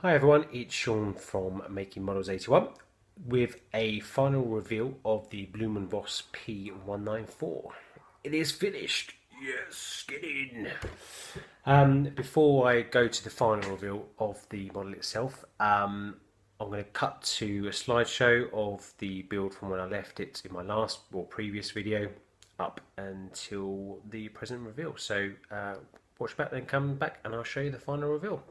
Hi everyone, it's Sean from Making Models 81 with a final reveal of the Bloom & Voss P194. It is finished. Yes, get in. Before I go to the final reveal of the model itself, I'm going to cut to a slideshow of the build from when I left it in my last or previous video up until the present reveal. So watch back, then come back and I'll show you the final reveal.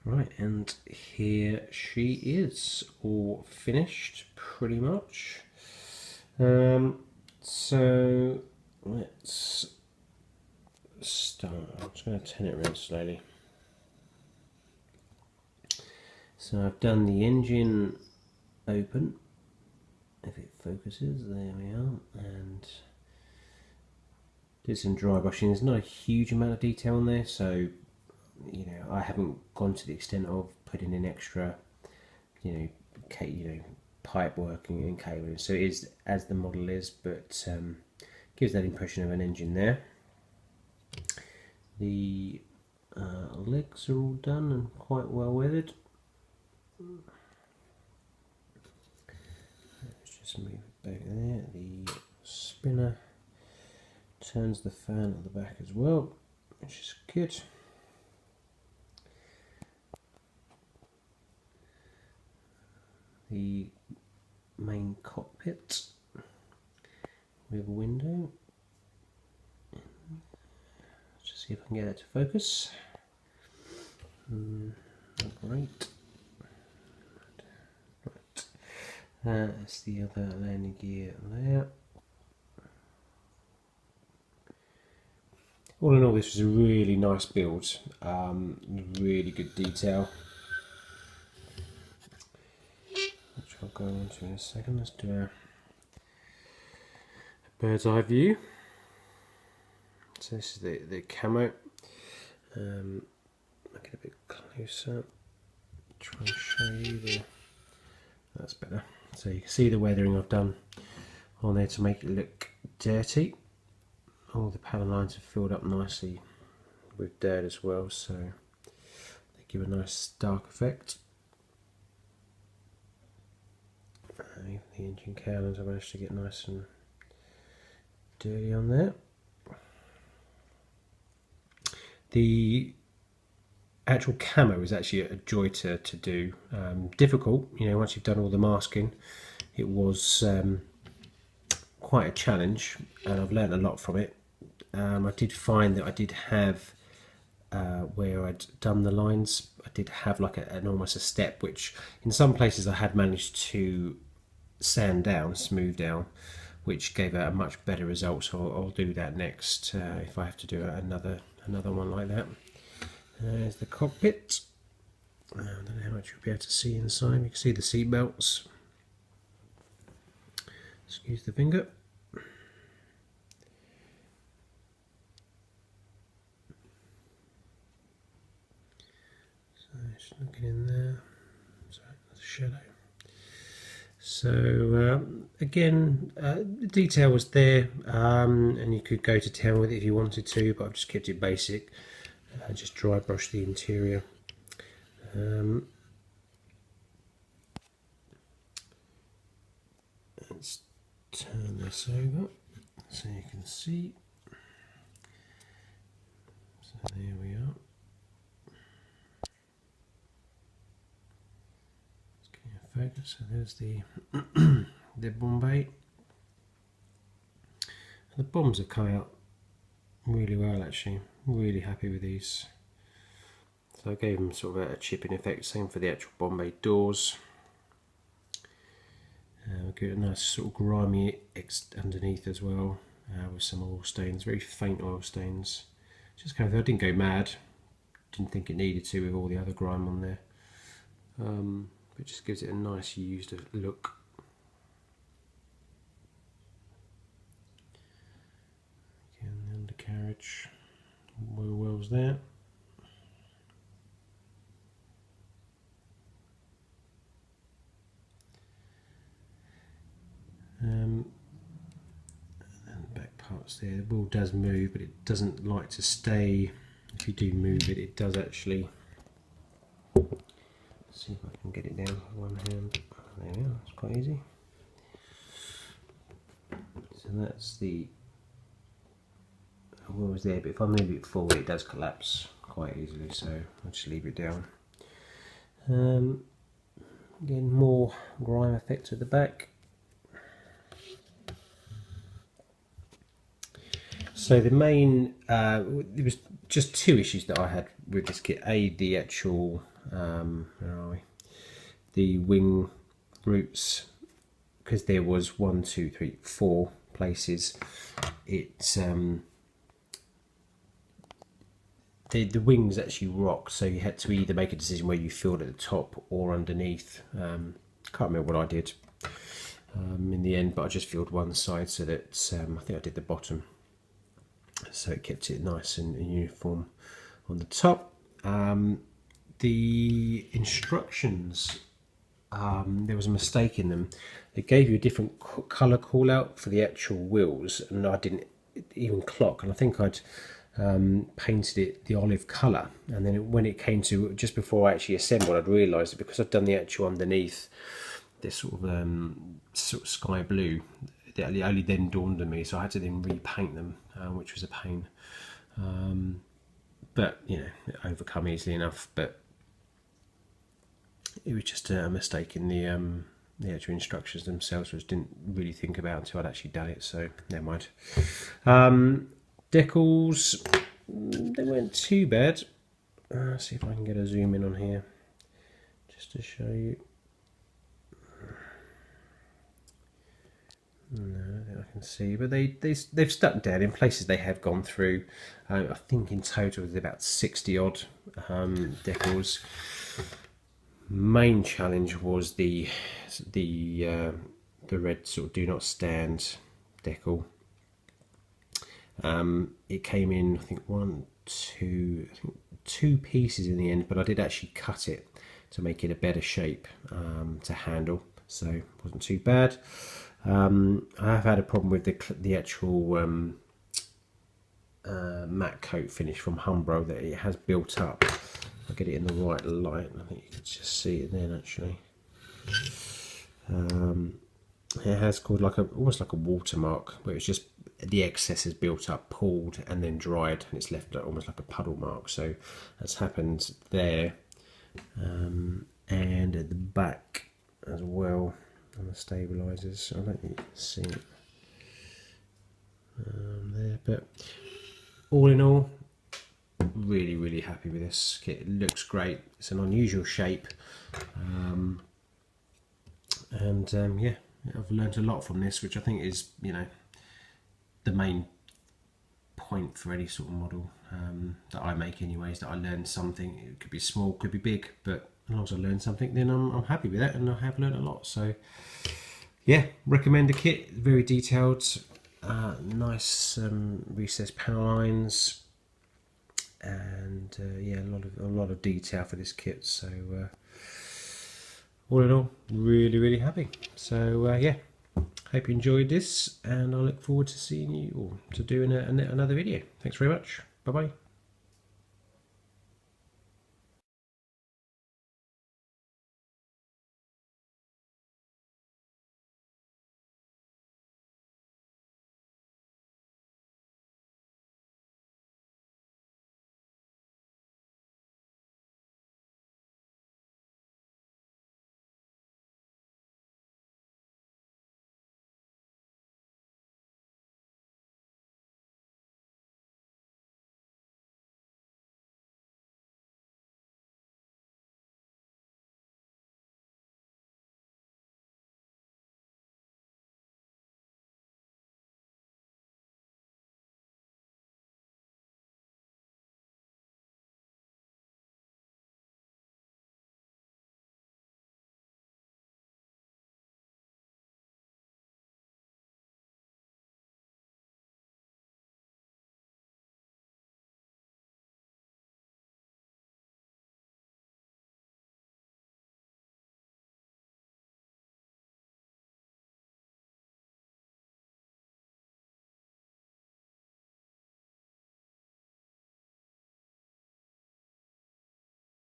Right, and here she is, all finished pretty much. So let's start. I'm just going to turn it around slowly. So I've done the engine open, if it focuses, there we are, and did some dry brushing. There's not a huge amount of detail on there, so you know, I haven't gone to the extent of putting in extra, pipe working and cabling. So it is as the model is, but gives that impression of an engine there. The legs are all done and quite well weathered. Let's just move it back there. The spinner turns the fan at the back as well, which is good. The main cockpit with a window. Let's just see if I can get that to focus. Great. Right. That's the other landing gear there. All in all, this was a really nice build. Really good detail. I'll go into in a second. Let's do a bird's eye view. So this is the camo. Make it a bit closer. Try and show you the. That's better. So you can see the weathering I've done on there to make it look dirty. All the pattern lines are filled up nicely with dirt as well, so they give a nice dark effect. The engine cowlings I managed to get nice and dirty on there. The actual camo is actually a joy to do. Difficult, once you've done all the masking. It was quite a challenge, and I've learned a lot from it. I did find that I did have where I'd done the lines, I did have like almost a step, which in some places I had managed to sand down, smooth down, which gave a much better result. So I'll do that next if I have to do another one like that. There's the cockpit. I don't know how much you'll be able to see inside. You can see the seat belts. Excuse the finger. So just looking in there. Sorry, there's a shadow. So again, the detail was there, and you could go to town with it if you wanted to, but I've just kept it basic. just dry brush the interior. Let's turn this over so you can see. So there we are. Let's get your focus. So there's the the Bombay. And the bombs have come out really well actually. Really happy with these. So I gave them sort of a chipping effect. Same for the actual Bombay doors. We'll get a nice sort of grimy underneath as well, with some oil stains, very faint oil stains. Just kind of, I didn't go mad, didn't think it needed to with all the other grime on there. It just gives it a nice used look. Again, the undercarriage, wheel wells there. And the back parts there, the wheel does move, but it doesn't like to stay. If you do move it, it does actually. Let's see if I can get it down with one hand. There we are, it's quite easy. So that's the wheel was there, but if I move it forward, it does collapse quite easily, so I'll just leave it down. Again, more grime effect at the back. So the main, there was just two issues that I had with this kit. The actual, where are we? The wing roots, because there was 1, 2, 3, 4 places. The wings actually rocked, so you had to either make a decision where you filled at the top or underneath. Can't remember what I did in the end, but I just filled one side so that I think I did the bottom. So it kept it nice and uniform on the top. The instructions, there was a mistake in them. They gave you a different colour call out for the actual wheels, and I didn't even clock, and I think I'd painted it the olive colour, and then when it came to just before I actually assembled, I'd realised that because I'd done the actual underneath this sort of sky blue, it only then dawned on me, so I had to then repaint them, which was a pain. But you know, it overcome easily enough. But it was just a mistake in the actual instructions themselves, which I didn't really think about until I'd actually done it. So never mind. Decals, they weren't too bad. Let's see if I can get a zoom in on here, just to show you. No, I don't think I can see, but they've stuck down in places. They have gone through. I think in total there's about 60 odd decals. Main challenge was the red sort of do not stand decal. It came in, I think two pieces in the end, but I did actually cut it to make it a better shape to handle, so it wasn't too bad. I have had a problem with the actual matte coat finish from Humbro, that it has built up. I'll get it in the right light, I think you can just see it then actually. It has called almost like a watermark, where it's just the excess is built up, pulled and then dried, and it's left almost like a puddle mark. So that's happened there, and at the back as well on the stabilisers. I don't think you can see it there, but all in all, really happy with this kit. It looks great. It's an unusual shape, yeah, I've learned a lot from this, which I think is, you know, the main point for any sort of model that I make anyways, that I learn something. It could be small, could be big, but as long as I learn something, then I'm happy with that, and I have learned a lot. So yeah, recommend the kit. Very detailed, nice recessed panel lines, and yeah, a lot of detail for this kit. So all in all, really happy. So yeah, hope you enjoyed this, and I look forward to seeing you, or to doing another video. Thanks very much. Bye bye.